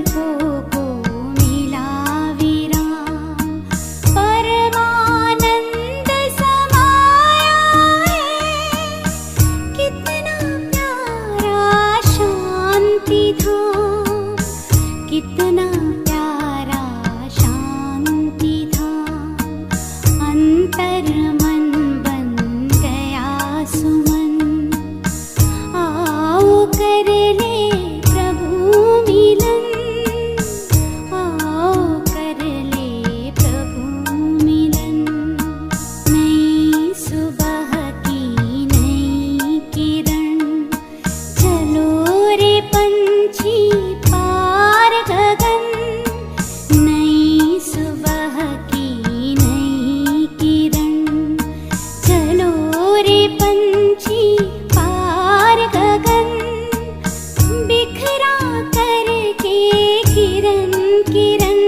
को मिला विराम, परमानंद समाया है। कितना प्यारा शांति धाम, कितना प्यारा शांति धाम। अंतर मन बन गया सुमन, आओ कर ले प्रभु मिलन, आओ कर ले प्रभु मिलन। नई सुबह की नई किरण, चलो रे पंछी पार गगन। नई सुबह की नई किरण, चलो रे पंछी पार गगन। बिखरा करके किरण किरण,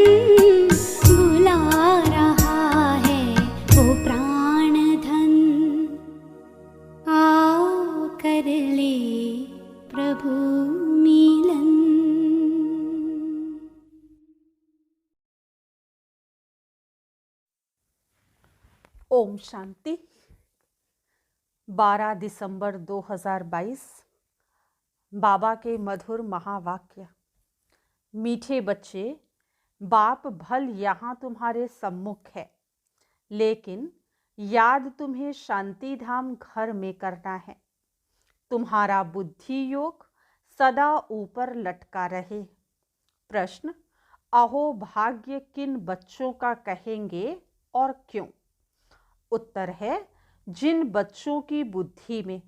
बुला रहा है वो प्राण धन। आओ कर ले प्रभु मिलन। ओम शांति। 12 दिसंबर 2022। बाबा के मधुर महावाक्य। मीठे बच्चे, बाप भल यहाँ तुम्हारे सम्मुख है, लेकिन याद तुम्हें शांति धाम घर में करना है। तुम्हारा बुद्धि योग सदा ऊपर लटका रहे। प्रश्न: अहो भाग्य किन बच्चों का कहेंगे और क्यों? उत्तर है, जिन बच्चों की बुद्धि में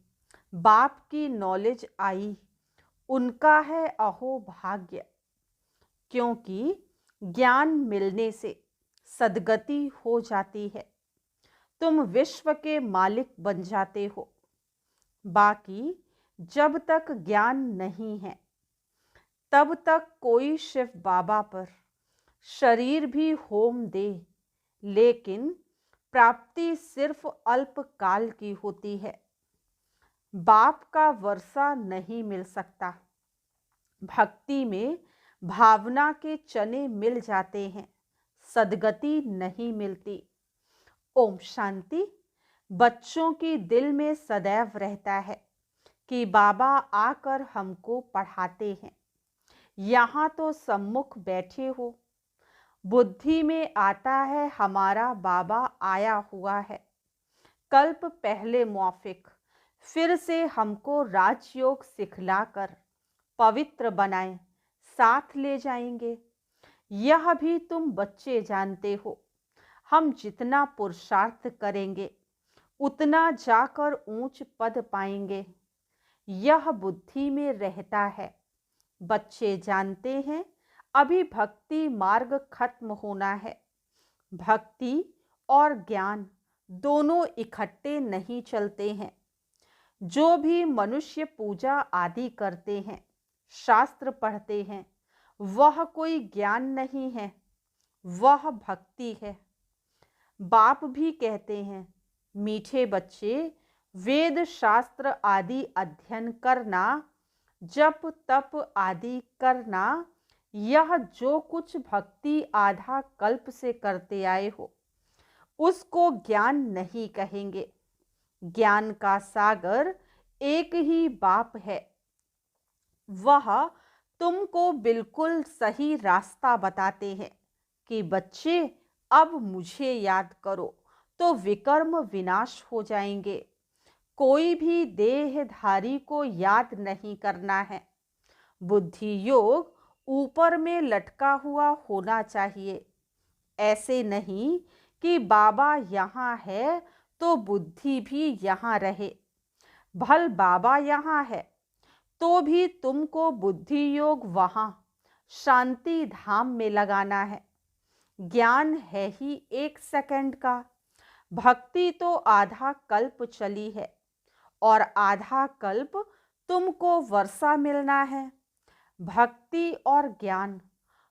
बाप की नॉलेज आई, उनका है अहो भाग्य। क्योंकि ज्ञान मिलने से सद्गति हो जाती है, तुम विश्व के मालिक बन जाते हो। बाकी जब तक ज्ञान नहीं है, तब तक कोई शिव बाबा पर शरीर भी होम दे, लेकिन प्राप्ति सिर्फ अल्पकाल की होती है। बाप का वर्षा नहीं मिल सकता। भक्ति में भावना के चने मिल जाते हैं, सद्गति नहीं मिलती। ओम शांति। बच्चों की दिल में सदैव रहता है कि बाबा आकर हमको पढ़ाते हैं। यहाँ तो सम्मुख बैठे हो, बुद्धि में आता है हमारा बाबा आया हुआ है। कल्प पहले मौफिक फिर से हमको राजयोग सिखलाकर पवित्र बनाए साथ ले जाएंगे। यह भी तुम बच्चे जानते हो। हम जितना पुरुषार्थ करेंगे, उतना जाकर ऊंच पद पाएंगे। यह बुद्धि में रहता है। बच्चे जानते हैं अभी भक्ति मार्ग खत्म होना है। भक्ति और ज्ञान दोनों इकट्ठे नहीं चलते हैं। जो भी मनुष्य पूजा आदि करते हैं, शास्त्र पढ़ते हैं, वह कोई ज्ञान नहीं है, वह भक्ति है। बाप भी कहते हैं, मीठे बच्चे, वेद शास्त्र आदि अध्ययन करना, जप तप आदि करना, यह जो कुछ भक्ति आधा कल्प से करते आए हो, उसको ज्ञान नहीं कहेंगे। ज्ञान का सागर एक ही बाप है। वह तुमको बिल्कुल सही रास्ता बताते हैं कि बच्चे, अब मुझे याद करो तो विकर्म विनाश हो जाएंगे। कोई भी देहधारी को याद नहीं करना है। बुद्धि योग ऊपर में लटका हुआ होना चाहिए। ऐसे नहीं कि बाबा यहाँ है तो बुद्धि भी यहाँ रहे। भल बाबा यहाँ है तो भी तुमको बुद्धि योग वहाँ शांति धाम में लगाना है। ज्ञान है ही 1 सेकंड का। भक्ति तो आधा कल्प चली है और आधा कल्प तुमको वर्षा मिलना है। भक्ति और ज्ञान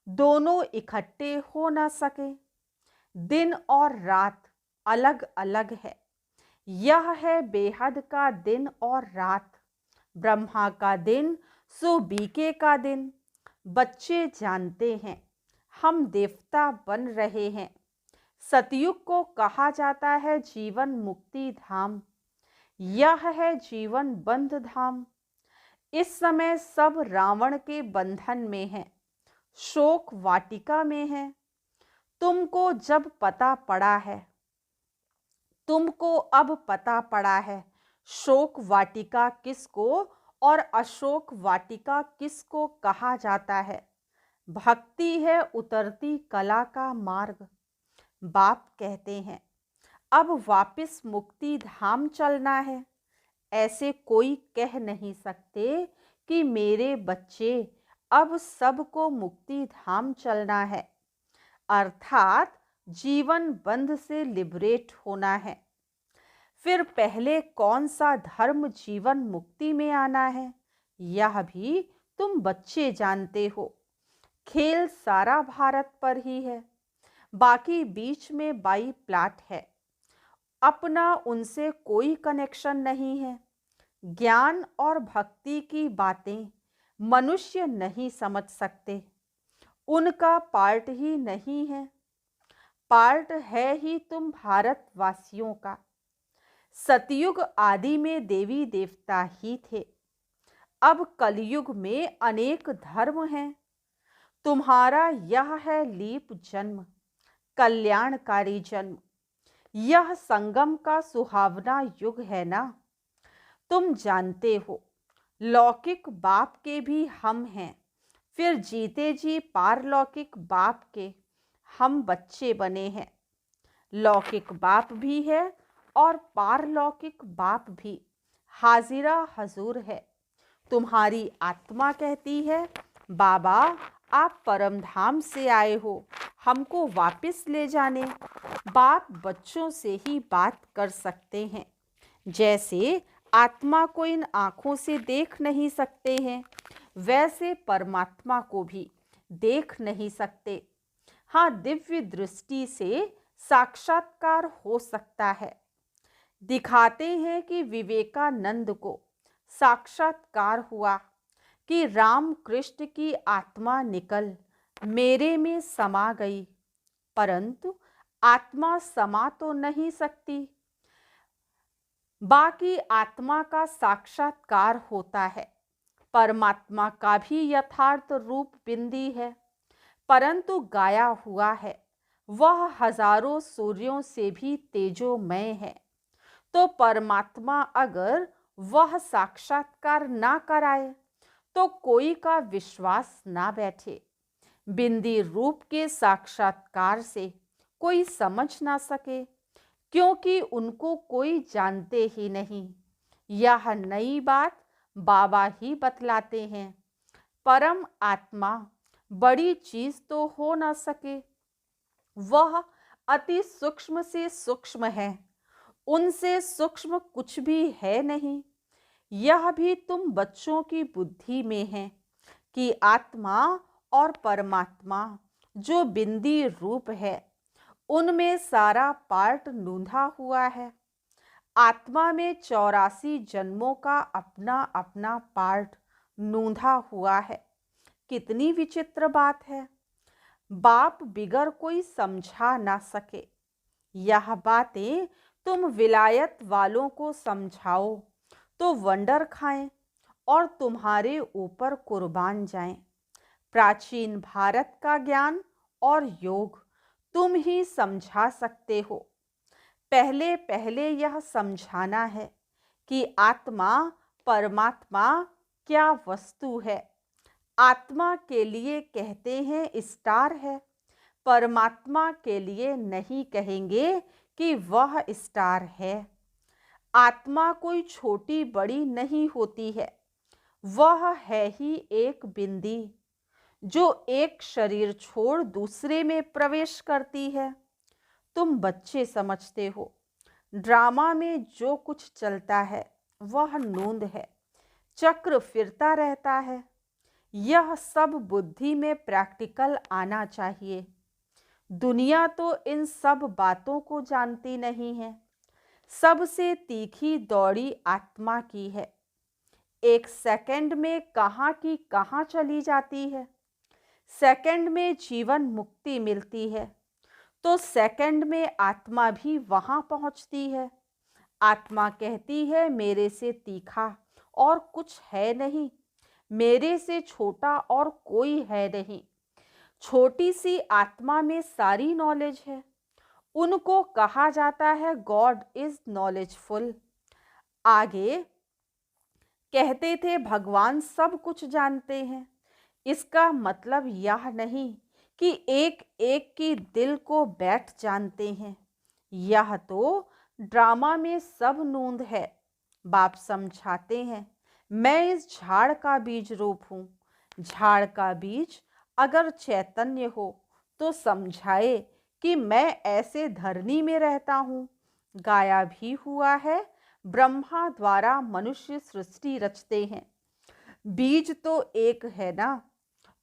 दोनों इकट्ठे हो न सके। दिन और रात अलग अलग है। यह है बेहद का दिन और रात। ब्रह्मा का दिन सो बीके का दिन, बच्चे जानते हैं हम देवता बन रहे हैं। सतयुग को कहा जाता है जीवन मुक्ति धाम, यह है जीवन बंध धाम। इस समय सब रावण के बंधन में है, शोक वाटिका में है। तुमको जब पता पड़ा है, तुमको अब पता पड़ा है, शोक वाटिका किसको और अशोक वाटिका किसको कहा जाता है। भक्ति है उतरती कला का मार्ग। बाप कहते हैं अब वापस मुक्ति धाम चलना है। ऐसे कोई कह नहीं सकते कि मेरे बच्चे अब सबको मुक्ति धाम चलना है, अर्थात जीवन बंध से लिबरेट होना है। फिर पहले कौन सा धर्म जीवन मुक्ति में आना है, यह भी तुम बच्चे जानते हो। खेल सारा भारत पर ही है, बाकी बीच में बाई प्लाट है, अपना उनसे कोई कनेक्शन नहीं है। ज्ञान और भक्ति की बातें मनुष्य नहीं समझ सकते, उनका पार्ट ही नहीं है। पार्ट है ही तुम भारतवासियों का। सतयुग आदि में देवी देवता ही थे, अब कलयुग में अनेक धर्म हैं। तुम्हारा यह है लीप जन्म, कल्याणकारी जन्म। यह संगम का सुहावना युग है ना। तुम जानते हो लौकिक बाप के भी हम हैं, फिर जीते जी पारलौकिक बाप के हम बच्चे बने हैं। लौकिक बाप भी है और पारलौकिक बाप भी हाजिरा हजूर है। तुम्हारी आत्मा कहती है बाबा आप परमधाम से आए हो, हमको वापस ले जाने। बाप बच्चों से ही बात कर सकते हैं, जैसे आत्मा को इन आँखों से देख नहीं सकते हैं, वैसे परमात्मा को भी देख नहीं सकते। हाँ, दिव्य दृष्टि से साक्षात्कार हो सकता है। दिखाते हैं कि विवेकानंद को साक्षात्कार हुआ कि राम कृष्ण की आत्मा निकल मेरे में समा गई, परंतु आत्मा समा तो नहीं सकती। बाकी आत्मा का साक्षात्कार होता है। परमात्मा का भी यथार्थ रूप बिंदी है, परंतु गाया हुआ है। वह हजारों सूर्यों से भी तेजोमय है। तो परमात्मा अगर वह साक्षात्कार ना कराए तो कोई का विश्वास ना बैठे। बिंदी रूप के साक्षात्कार से कोई समझ ना सके, क्योंकि उनको कोई जानते ही नहीं। यह नई बात बाबा ही बतलाते हैं। परम आत्मा बड़ी चीज तो हो ना सके, वह अति सूक्ष्म से सूक्ष्म है, उनसे सूक्ष्म कुछ भी है नहीं। यह भी तुम बच्चों की बुद्धि में है कि आत्मा और परमात्मा जो बिंदी रूप है, उनमें सारा पार्ट नूंधा हुआ है। आत्मा में 84 जन्मों का अपना अपना पार्ट नूंधा हुआ है। कितनी विचित्र बात है, बाप बिगर कोई समझा ना सके। यह बातें तुम विलायत वालों को समझाओ तो वंडर खाएं और तुम्हारे ऊपर कुर्बान जाएं। प्राचीन भारत का ज्ञान और योग तुम ही समझा सकते हो। पहले पहले यह समझाना है कि आत्मा परमात्मा क्या वस्तु है। आत्मा के लिए कहते हैं स्टार है, परमात्मा के लिए नहीं कहेंगे कि वह स्टार है। आत्मा कोई छोटी बड़ी नहीं होती है, वह है ही एक बिंदी जो एक शरीर छोड़ दूसरे में प्रवेश करती है। तुम बच्चे समझते हो, ड्रामा में जो कुछ चलता है वह नूंद है, चक्र फिरता रहता है। यह सब बुद्धि में प्रैक्टिकल आना चाहिए। दुनिया तो इन सब बातों को जानती नहीं है। सबसे तीखी दौड़ी आत्मा की है, एक सेकंड में कहाँ की कहाँ चली जाती है। सेकंड में जीवन मुक्ति मिलती है, तो सेकंड में आत्मा भी वहाँ पहुँचती है। आत्मा कहती है मेरे से तीखा और कुछ है नहीं, मेरे से छोटा और कोई है नहीं। छोटी सी आत्मा में सारी नॉलेज है। उनको कहा जाता है गॉड इज नॉलेजफुल। आगे कहते थे भगवान सब कुछ जानते हैं। इसका मतलब यह नहीं कि एक एक की दिल को बैठ जानते हैं। यह तो ड्रामा में सब नूंद है। बाप समझाते हैं मैं इस झाड़ का बीज रूप हूँ। झाड़ का बीज अगर चैतन्य हो तो समझाए कि मैं ऐसे धरनी में रहता हूँ। गाया भी हुआ है ब्रह्मा द्वारा मनुष्य सृष्टि रचते हैं। बीज तो एक है ना।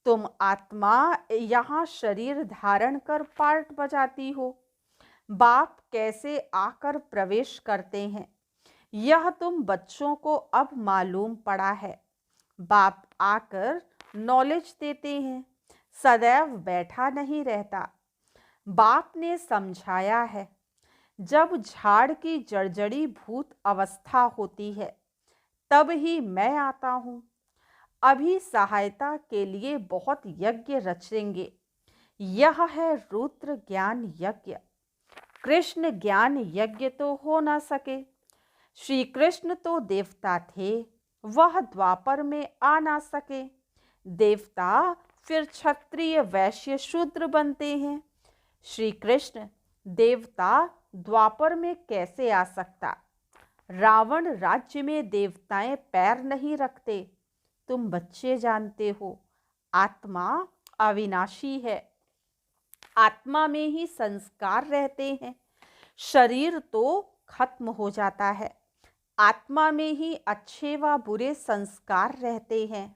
तुम आत्मा यहाँ शरीर धारण कर पार्ट बजाती हो। बाप कैसे आकर प्रवेश करते हैं यह तुम बच्चों को अब मालूम पड़ा है। बाप आकर नॉलेज देते हैं, सदैव बैठा नहीं रहता। बाप ने समझाया है जब झाड़ की जर्जरी भूत अवस्था होती है तब ही मैं आता हूँ। अभी सहायता के लिए बहुत यज्ञ रचेंगे। यह है रुद्र ज्ञान यज्ञ। कृष्ण ज्ञान यज्ञ तो हो ना सके। श्री कृष्ण तो देवता थे, वह द्वापर में आ ना सके। देवता फिर क्षत्रिय वैश्य शूद्र बनते हैं। श्री कृष्ण देवता द्वापर में कैसे आ सकता। रावण राज्य में देवताएं पैर नहीं रखते। तुम बच्चे जानते हो आत्मा अविनाशी है। आत्मा में ही संस्कार रहते हैं। शरीर तो खत्म हो जाता है। आत्मा में ही अच्छे व बुरे संस्कार रहते हैं।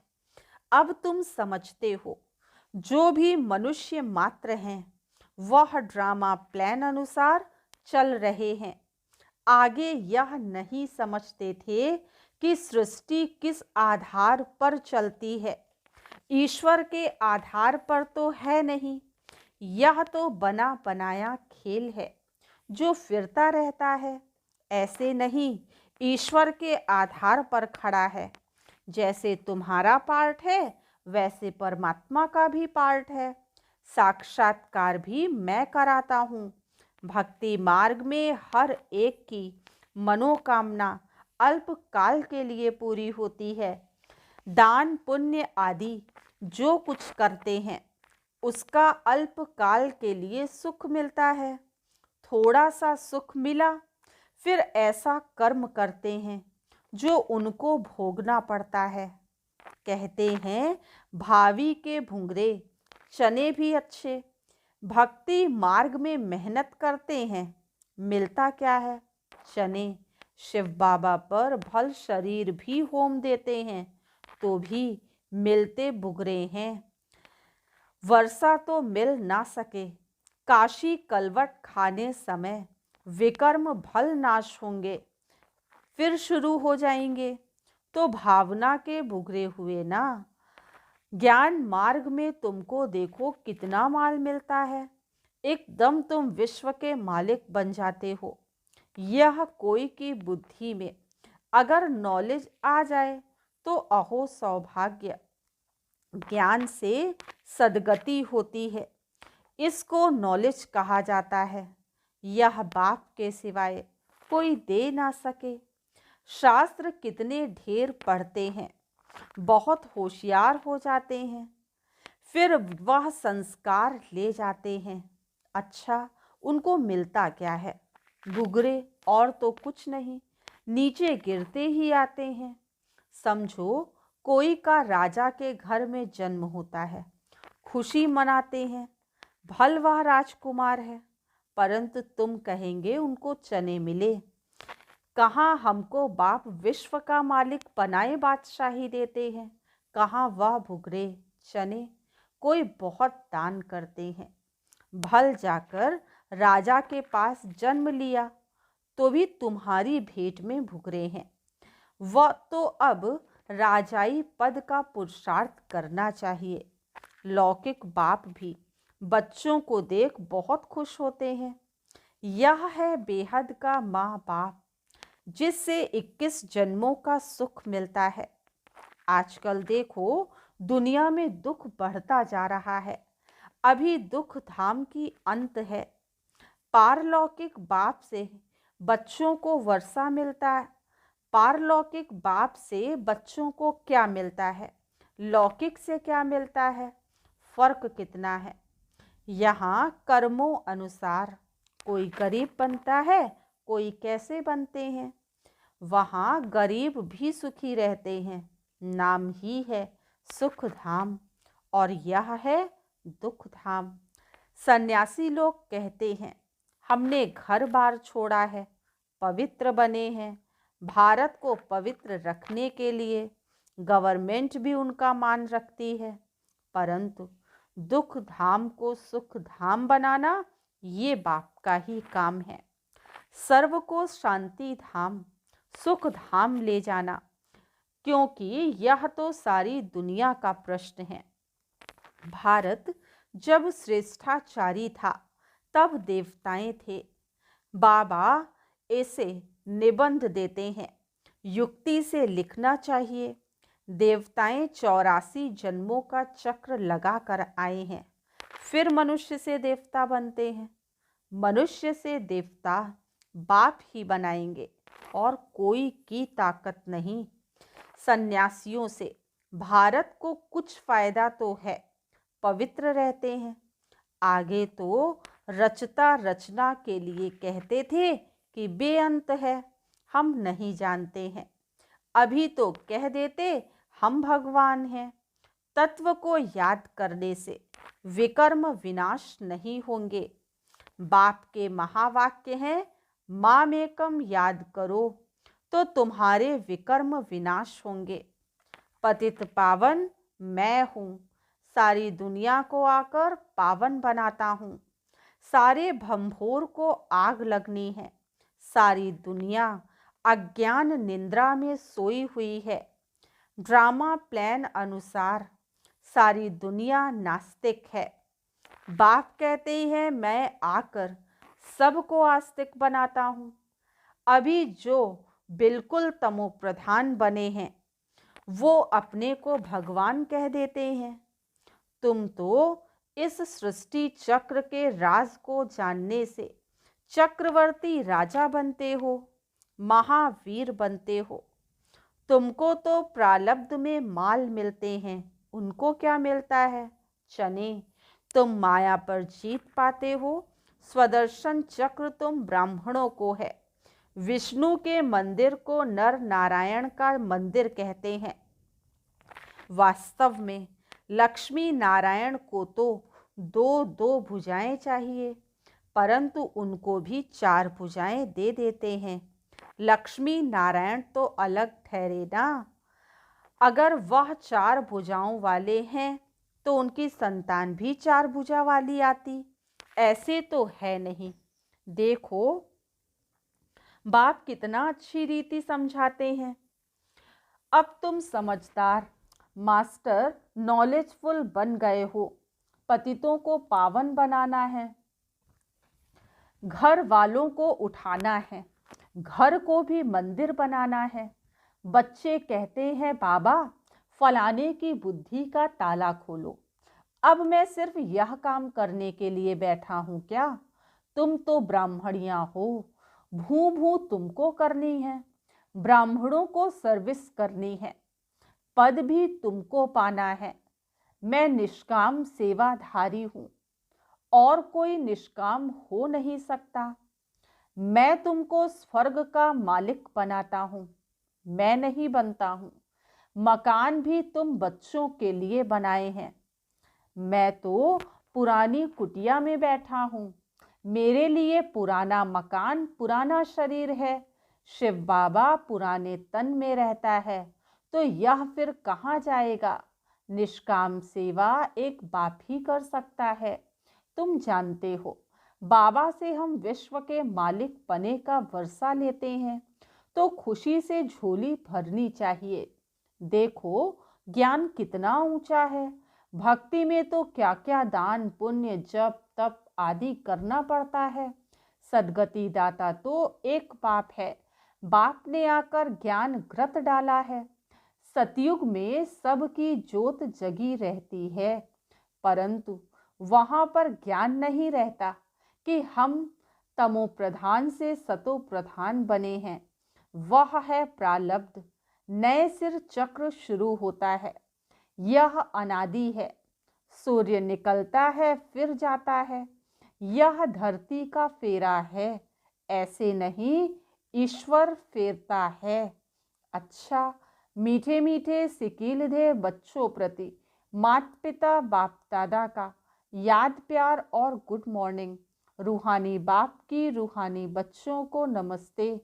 अब तुम समझते हो जो भी मनुष्य मात्र हैं वह ड्रामा प्लान अनुसार चल रहे हैं। आगे यह नहीं समझते थे कि सृष्टि किस आधार पर चलती है। ईश्वर के आधार पर तो है नहीं। यह तो बना बनाया खेल है जो फिरता रहता है। ऐसे नहीं ईश्वर के आधार पर खड़ा है। जैसे तुम्हारा पार्ट है वैसे परमात्मा का भी पार्ट है। साक्षात्कार भी मैं कराता हूँ। भक्ति मार्ग में हर एक की मनोकामना अल्प काल के लिए पूरी होती है। दान पुण्य आदि जो कुछ करते हैं उसका अल्प काल के लिए सुख मिलता है। थोड़ा सा सुख मिला फिर ऐसा कर्म करते हैं जो उनको भोगना पड़ता है। कहते हैं भावी के भुंगरे चने भी अच्छे। भक्ति मार्ग में मेहनत करते हैं, मिलता क्या है? चने। शिव बाबा पर भल शरीर भी होम देते हैं तो भी मिलते बुगरे हैं। वर्षा तो मिल ना सके। काशी कलवट खाने समय विकर्म भल नाश होंगे, फिर शुरू हो जाएंगे तो भावना के बुगरे हुए ना। ज्ञान मार्ग में तुमको देखो कितना माल मिलता है। एकदम तुम विश्व के मालिक बन जाते हो। यह कोई की बुद्धि में अगर नॉलेज आ जाए तो अहो सौभाग्य। ज्ञान से सद्गति होती है। इसको नॉलेज कहा जाता है। यह बाप के सिवाय कोई दे ना सके। शास्त्र कितने ढेर पढ़ते हैं, बहुत होशियार हो जाते हैं, फिर वह संस्कार ले जाते हैं। अच्छा उनको मिलता क्या है? घुघरे और तो कुछ नहीं, नीचे गिरते ही आते हैं। समझो कोई का राजा के घर में जन्म होता है, खुशी मनाते हैं, भल वह राजकुमार है, परंतु तुम कहेंगे उनको चने मिले। कहाँ हमको बाप विश्व का मालिक बनाए बादशाही देते हैं, कहाँ वह भुगरे चने। कोई बहुत दान करते हैं, भल जाकर राजा के पास जन्म लिया तो भी तुम्हारी भेंट में भुगरे हैं। वह तो अब राजाई पद का पुरुषार्थ करना चाहिए। लौकिक बाप भी बच्चों को देख बहुत खुश होते हैं। यह है बेहद का माँ बाप, जिससे 21 जन्मों का सुख मिलता है। आजकल देखो, दुनिया में दुख बढ़ता जा रहा है। अभी दुख धाम की अंत है। पारलौकिक बाप से बच्चों को वर्षा मिलता है। पारलौकिक बाप से बच्चों को क्या मिलता है, लौकिक से क्या मिलता है, फर्क कितना है। यहाँ कर्मों अनुसार कोई गरीब बनता है, कोई कैसे बनते हैं। वहाँ गरीब भी सुखी रहते हैं। नाम ही है सुख धाम और यह है दुख धाम। सन्यासी लोग कहते हैं, हमने घर बार छोड़ा है, पवित्र बने हैं। भारत को पवित्र रखने के लिए गवर्नमेंट भी उनका मान रखती है, परंतु दुख धाम को सुख धाम बनाना ये बाप का ही काम है। सर्व को शांति धाम सुख धाम ले जाना, क्योंकि यह तो सारी दुनिया का प्रश्न है। भारत जब श्रेष्ठाचारी था तब देवताएं थे। बाबा ऐसे निबंध देते हैं, युक्ति से लिखना चाहिए। देवताएं 84 जन्मों का चक्र लगा कर आए हैं, फिर मनुष्य से देवता बनते हैं। मनुष्य से देवता बाप ही बनाएंगे और कोई की ताकत नहीं। सन्यासियों से भारत को कुछ फायदा तो है, पवित्र रहते हैं। आगे तो रचता रचना के लिए कहते थे कि बेअंत है, हम नहीं जानते हैं। अभी तो कह देते हम भगवान हैं। तत्व को याद करने से विकर्म विनाश नहीं होंगे। बाप के महावाक्य हैं, मामेकम याद करो तो तुम्हारे विकर्म विनाश होंगे। पतित पावन मैं हूँ, सारी दुनिया को आकर पावन बनाता हूँ। सारे भंभोर को आग लगनी है। सारी दुनिया अज्ञान निंद्रा में सोई हुई है। ड्रामा प्लान अनुसार सारी दुनिया नास्तिक है। बाप कहते हैं, मैं आकर सबको आस्तिक बनाता हूँ। अभी जो बिल्कुल तमो प्रधान बने हैं वो अपने को भगवान कह देते हैं। तुम तो इस सृष्टि चक्र के राज को जानने से चक्रवर्ती राजा बनते हो, महावीर बनते हो। तुमको तो प्रारब्ध में माल मिलते हैं, उनको क्या मिलता है, चने। तुम माया पर जीत पाते हो। स्वदर्शन चक्र तुम ब्राह्मणों को है। विष्णु के मंदिर को नर नारायण का मंदिर कहते हैं। वास्तव में लक्ष्मी नारायण को तो दो दो भुजाएं चाहिए, परंतु उनको भी 4 भुजाएं दे देते हैं। लक्ष्मी नारायण तो अलग ठहरे ना। अगर वह 4 भुजाओं वाले हैं तो उनकी संतान भी 4 भुजा वाली आती। ऐसे तो है नहीं। देखो बाप कितना अच्छी रीति समझाते हैं। अब तुम समझदार मास्टर नॉलेजफुल बन गए हो। पतितों को पावन बनाना है, घर वालों को उठाना है, घर को भी मंदिर बनाना है। बच्चे कहते हैं, बाबा फलाने की बुद्धि का ताला खोलो। अब मैं सिर्फ यह काम करने के लिए बैठा हूँ क्या? तुम तो ब्राह्मणियाँ हो, भू भू तुमको करनी है। ब्राह्मणों को सर्विस करनी है, पद भी तुमको पाना है। मैं निष्काम सेवाधारी हूँ और कोई निष्काम हो नहीं सकता। मैं तुमको स्वर्ग का मालिक बनाता हूँ, मैं नहीं बनता हूँ। मकान भी तुम बच्चों के लिए बनाए हैं। मैं तो पुरानी कुटिया में बैठा हूँ। मेरे लिए पुराना मकान पुराना शरीर है। शिव बाबा पुराने तन में रहता है, तो यह फिर कहाँ जाएगा? निष्काम सेवा एक बाप ही कर सकता है। तुम जानते हो, बाबा से हम विश्व के मालिक पने का वर्षा लेते हैं, तो खुशी से झोली भरनी चाहिए। देखो ज्ञान कितना ऊंचा है। भक्ति में तो क्या क्या दान पुण्य जप तप आदि करना पड़ता है। सदगति दाता तो एक बाप है, बाप ने आकर ज्ञान घृत डाला है। सतयुग में सबकी ज्योत जगी रहती है, परंतु वहां पर ज्ञान नहीं रहता कि हम तमो प्रधान से सतो प्रधान बने हैं। वह है प्रालब्ध, नए सिर चक्र शुरू होता है। यह अनादि है, सूर्य निकलता है फिर जाता है। यह धरती का फेरा है, ऐसे नहीं ईश्वर फेरता है। अच्छा, मीठे मीठे सिकीलधे बच्चों प्रति माता पिता बाप दादा का याद प्यार और गुड मॉर्निंग। रूहानी बाप की रूहानी बच्चों को नमस्ते।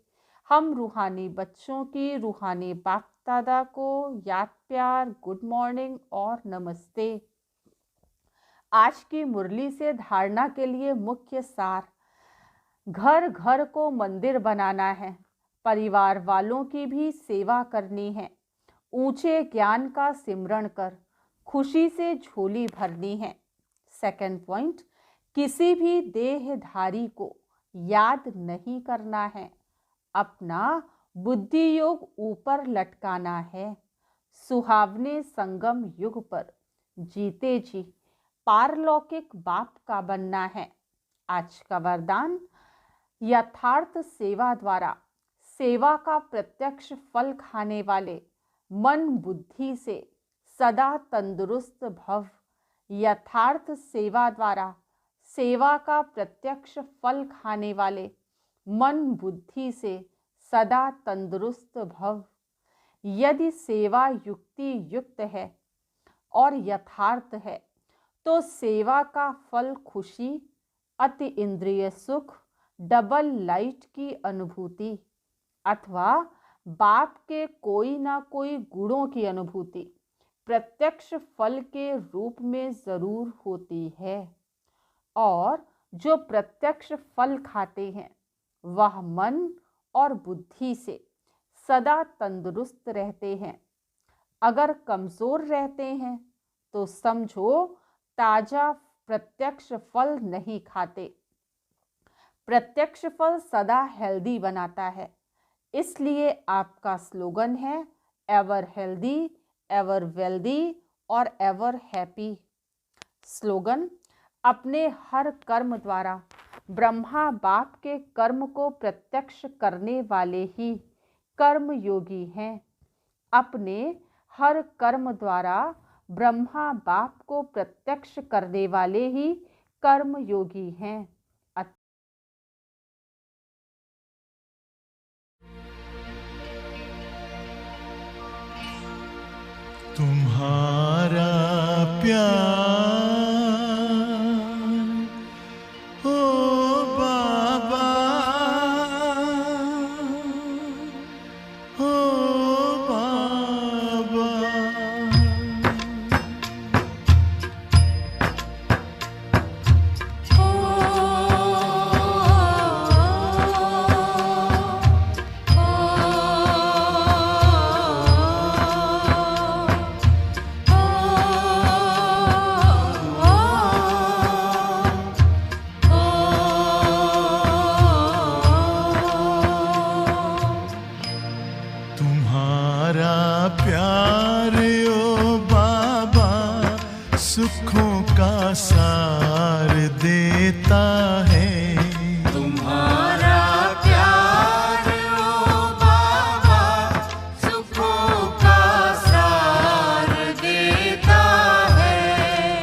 हम रूहानी बच्चों की रूहानी बाप दादा को याद प्यार गुड मॉर्निंग और नमस्ते। आज की मुरली से धारणा के लिए मुख्य सार, घर घर को मंदिर बनाना है, परिवार वालों की भी सेवा करनी है, ऊंचे ज्ञान का सिमरण कर खुशी से झोली भरनी है। सेकंड पॉइंट, किसी भी देहधारी को याद नहीं करना है, अपना बुद्धि योग ऊपर लटकाना है। सुहावने संगम युग पर जीते जी पारलौकिक बाप का बनना है। आज का वरदान, यथार्थ सेवा द्वारा सेवा का प्रत्यक्ष फल खाने वाले मन बुद्धि से सदा तंदुरुस्त भव। यथार्थ सेवा द्वारा सेवा का प्रत्यक्ष फल खाने वाले मन बुद्धि से सदा तंदुरुस्त भव। यदि सेवा युक्ति युक्त है और यथार्थ है तो सेवा का फल खुशी, अति इंद्रिय सुख, डबल लाइट की अनुभूति अथवा बाप के कोई ना कोई गुणों की अनुभूति प्रत्यक्ष फल के रूप में जरूर होती है। और जो प्रत्यक्ष फल खाते हैं वह मन और बुद्धि से सदा तंदुरुस्त रहते हैं। अगर कमजोर रहते हैं तो समझो ताजा प्रत्यक्ष फल नहीं खाते। प्रत्यक्ष फल सदा हेल्दी बनाता है, इसलिए आपका स्लोगन है एवर हेल्दी, एवर वेल्दी और एवर हैप्पी। स्लोगन, अपने हर कर्म द्वारा ब्रह्मा बाप के कर्म को प्रत्यक्ष करने वाले ही कर्म योगी हैं। अपने हर कर्म द्वारा ब्रह्मा बाप को प्रत्यक्ष करने वाले ही कर्म योगी हैं। तुम्हारा प्यार ओ बाबा, ओ बाबा, तुम्हारा प्यार ओ बाबा सुखों का सार देता है। तुम्हारा प्यार ओ बाबा सुखों का सार देता है।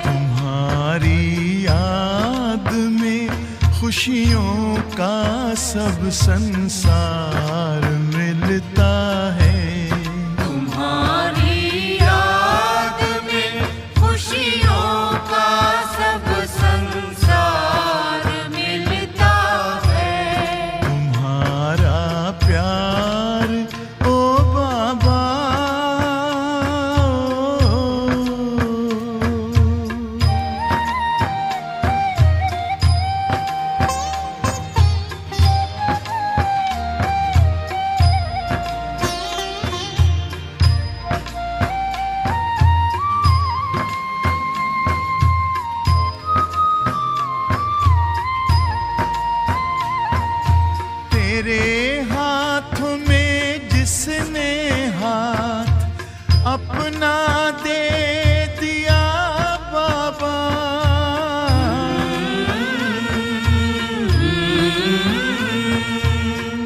तुम्हारी याद में खुशियों का सब संसार मिलता है। तुम्हारी याद में खुशियों का सब संसार मिलता है। तुम्हारा प्यार ओ बाबा, अपना दे दिया बाबा।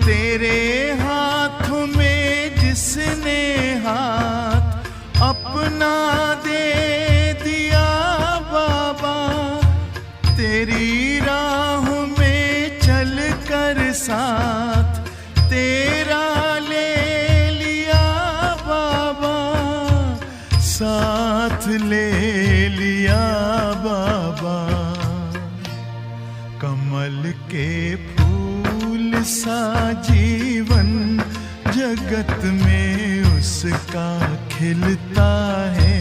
तेरे हाथों में जिसने हाथ अपना दे दिया बाबा, तेरी राहों में चल कर साथ तेरा ले लिया बाबा, साथ ले लिया बाबा। कमल के फूल सा जीवन जगत में उसका खिलता है,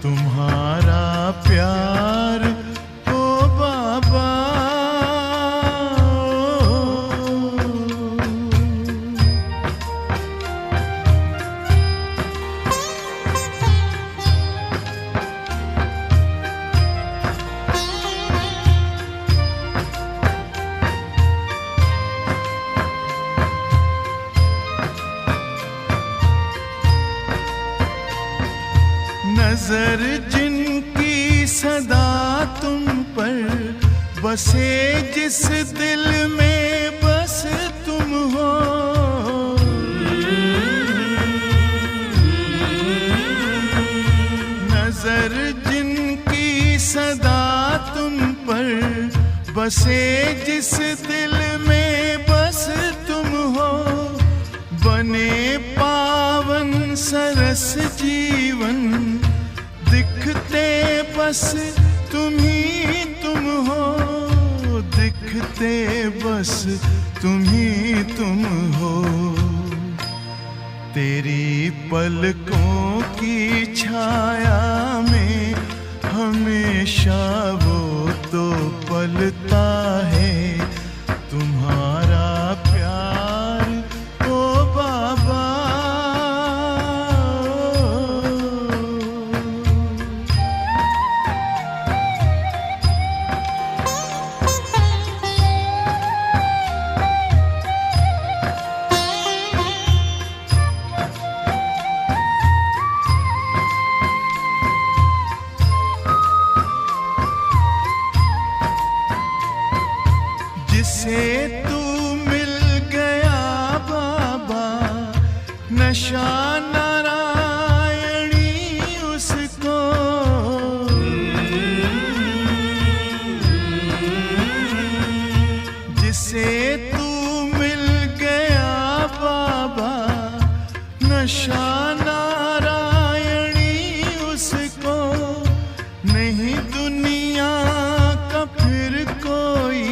तुम्हारा प्यार ओ बाबा। नजर जिनकी सदा तुम पर बसे, जिस दिल में बस तुम हो, नजर जिनकी सदा तुम पर बसे, जिस दिल में बस तुम हो, बने पावन सरस जीवन दिखते बस तुम ही तुम हो, दिखते बस तुम ही तुम हो। तेरी पलकों की छाया में हमेशा वो तो पलता है, तुम्हारा प्यार ओ बाबा। जिसे तू मिल गया बाबा, नशा नारायणी उसको, जिसे तू मिल गया बाबा, नशा नारायणी उसको, नहीं दुनिया का फिर कोई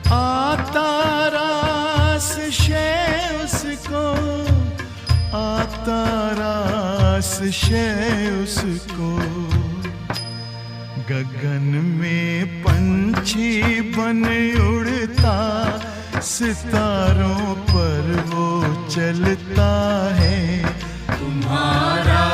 आता रास शय उसको, आता रास शय उसको। गगन में पंछी बन उड़ता, सितारों पर वो चलता है, तुम्हारा